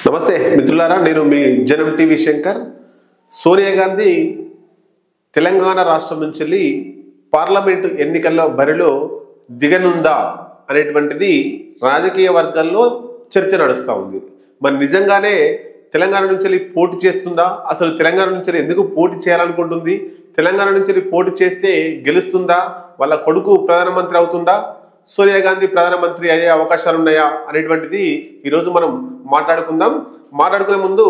నమస్తే మిత్రులారా, నేను మీ జనం టీవీ శంకర్. సోనియా గాంధీ తెలంగాణ రాష్ట్రం నుంచి పార్లమెంటు ఎన్నికల్లో బరిలో దిగనుందా అనేటువంటిది రాజకీయ వర్గాల్లో చర్చ నడుస్తూ ఉంది. మరి నిజంగానే తెలంగాణ నుంచి పోటీ చేస్తుందా? అసలు తెలంగాణ నుంచి ఎందుకు పోటీ చేయాలనుకుంటుంది? తెలంగాణ నుంచి పోటీ చేస్తే గెలుస్తుందా? వాళ్ళ కొడుకు ప్రధానమంత్రి అవుతుందా? సోనియా గాంధీ ప్రధానమంత్రి అయ్యే అవకాశాలు ఉన్నాయా అనేటువంటిది ఈరోజు మనం మాట్లాడుకుందాం. మాట్లాడుకునే ముందు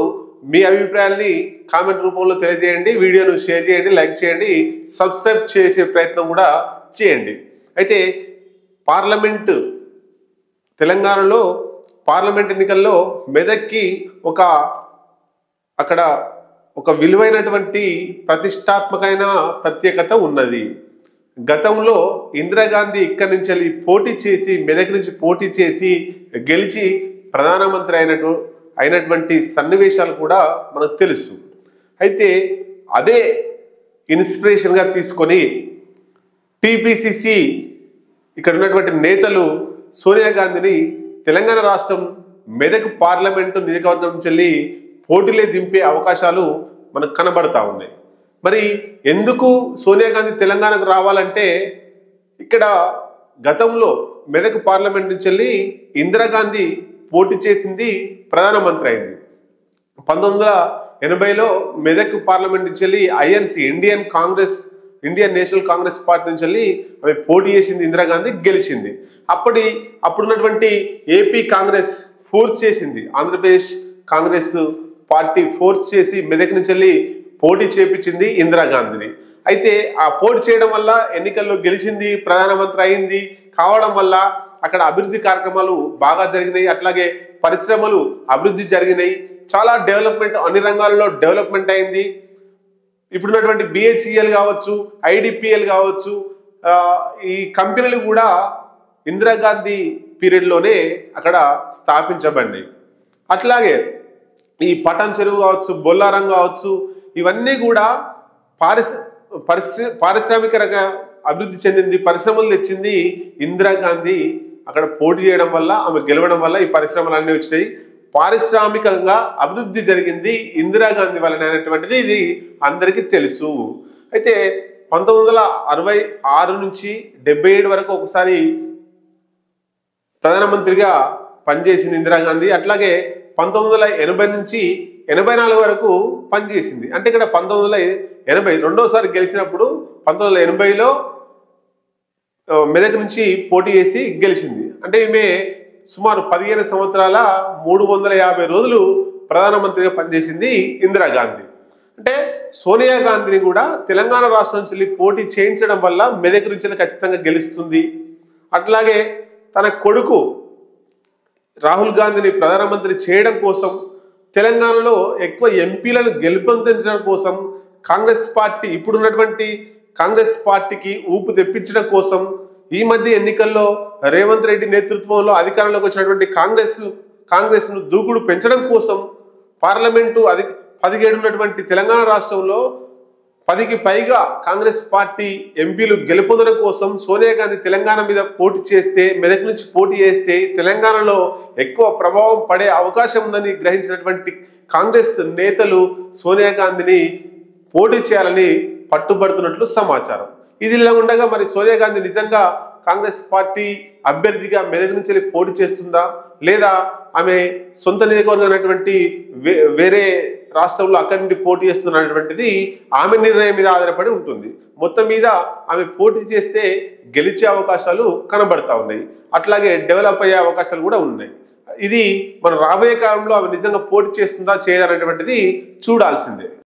మీ అభిప్రాయాల్ని కామెంట్ రూపంలో తెలియజేయండి, వీడియోను షేర్ చేయండి, లైక్ చేయండి, సబ్స్క్రైబ్ చేసే ప్రయత్నం కూడా చేయండి. అయితే తెలంగాణలో పార్లమెంట్ ఎన్నికల్లో మెదక్కి అక్కడ ఒక విలువైనటువంటి ప్రతిష్టాత్మకమైన ప్రత్యేకత ఉన్నది. గతంలో ఇందిరాగాంధీ ఇక్కడి నుంచి పోటీ చేసి మెదక్ నుంచి పోటీ చేసి గెలిచి ప్రధానమంత్రి అయినటువంటి సన్నివేశాలు కూడా మనకు తెలుసు. అయితే అదే ఇన్స్పిరేషన్గా తీసుకొని టీపీసీసీ ఇక్కడ ఉన్నటువంటి నేతలు సోనియా గాంధీని తెలంగాణ రాష్ట్రం మెదక్ పార్లమెంటు నియోజకవర్గం నుంచి పోటీలే దింపే అవకాశాలు మనకు కనబడతా ఉన్నాయి. మరి ఎందుకు సోనియా గాంధీ తెలంగాణకు రావాలంటే, ఇక్కడ గతంలో మెదక్ పార్లమెంట్ నుంచి ఇందిరాగాంధీ పోటీ చేసింది, ప్రధానమంత్రి అయింది. 1980లో మెదక్ పార్లమెంట్ నుంచి INC Indian national Congress party నుంచి ఆమె పోటీ చేసింది, ఇందిరాగాంధీ గెలిచింది. అప్పుడున్నటువంటి ఏపీ కాంగ్రెస్ ఫోర్స్ చేసింది, ఆంధ్రప్రదేశ్ కాంగ్రెస్ పార్టీ ఫోర్స్ చేసి మెదక్ నుంచి పోటీ చేపించింది ఇందిరాగాంధీని. అయితే ఆ పోటీ చేయడం వల్ల ఎన్నికల్లో గెలిచింది, ప్రధానమంత్రి అయింది. కావడం వల్ల అక్కడ అభివృద్ధి కార్యక్రమాలు బాగా జరిగినాయి, అట్లాగే పరిశ్రమలు అభివృద్ధి జరిగినాయి, చాలా డెవలప్మెంట్, అన్ని రంగాల్లో డెవలప్మెంట్ అయింది. ఇప్పుడున్నటువంటి బిహెచ్ఈఎల్ కావచ్చు, ఐడిపిఎల్ కావచ్చు, ఈ కంపెనీలు కూడా ఇందిరాగాంధీ పీరియడ్లోనే అక్కడ స్థాపించబడినాయి. అట్లాగే ఈ పటాన్ చెరువు కావచ్చు, బొల్లారం కావచ్చు, ఇవన్నీ కూడా పారిశ్రామిక అభివృద్ధి చెందింది, పరిశ్రమలు తెచ్చింది ఇందిరాగాంధీ. అక్కడ పోటీ చేయడం వల్ల, ఆమె గెలవడం వల్ల ఈ పరిశ్రమలన్నీ వచ్చినాయి. పారిశ్రామికంగా అభివృద్ధి జరిగింది ఇందిరాగాంధీ వలన అనేటువంటిది ఇది అందరికీ తెలుసు. అయితే 1966 నుంచి 77 వరకు ఒకసారి ప్రధానమంత్రిగా పనిచేసింది ఇందిరాగాంధీ. అట్లాగే 1980 నుంచి 84 వరకు పనిచేసింది. అంటే ఇక్కడ 1980 రెండోసారి గెలిచినప్పుడు 1980లో మెదక్ నుంచి పోటీ చేసి గెలిచింది. అంటే ఈమె సుమారు 15 సంవత్సరాల 350 రోజులు ప్రధానమంత్రిగా పనిచేసింది ఇందిరాగాంధీ. అంటే సోనియా గాంధీని కూడా తెలంగాణ రాష్ట్రం నుంచి పోటీ చేయించడం వల్ల మెదక్ నుంచి ఖచ్చితంగా గెలుస్తుంది. అట్లాగే తన కొడుకు రాహుల్ గాంధీని ప్రధానమంత్రి చేయడం కోసం, తెలంగాణలో ఎక్కువ ఎంపీలను గెలుపొందించడం కోసం, కాంగ్రెస్ పార్టీ ఇప్పుడున్నటువంటి కాంగ్రెస్ పార్టీకి ఊపు తెప్పించడం కోసం, ఈ మధ్య ఎన్నికల్లో రేవంత్ రెడ్డి నేతృత్వంలో అధికారంలోకి వచ్చినటువంటి కాంగ్రెస్ను దూకుడు పెంచడం కోసం, పార్లమెంటు 17 ఉన్నటువంటి తెలంగాణ రాష్ట్రంలో 10కి పైగా కాంగ్రెస్ పార్టీ ఎంపీలు గెలుపొందడం కోసం సోనియా గాంధీ తెలంగాణ మీద పోటీ చేస్తే, మెదక్ నుంచి పోటీ చేస్తే తెలంగాణలో ఎక్కువ ప్రభావం పడే అవకాశం ఉందని గ్రహించినటువంటి కాంగ్రెస్ నేతలు సోనియా గాంధీని పోటీ చేయాలని పట్టుబడుతున్నట్లు సమాచారం. ఇది ఇలా ఉండగా మరి సోనియా గాంధీ నిజంగా కాంగ్రెస్ పార్టీ అభ్యర్థిగా మెదక్ నుంచి పోటీ చేస్తుందా, లేదా ఆమె సొంత నియోజకవర్గం అనేటువంటి వేరే రాష్ట్రంలో అక్కడి నుండి పోటీ చేస్తున్నటువంటిది ఆమె నిర్ణయం మీద ఆధారపడి ఉంటుంది. మొత్తం మీద ఆమె పోటీ చేస్తే గెలిచే అవకాశాలు కనబడతా ఉన్నాయి, అట్లాగే డెవలప్ అయ్యే అవకాశాలు కూడా ఉన్నాయి. ఇది మన రాబోయే కాలంలో ఆమె నిజంగా పోటీ చేస్తుందా చేయదనేటువంటిది చూడాల్సిందే.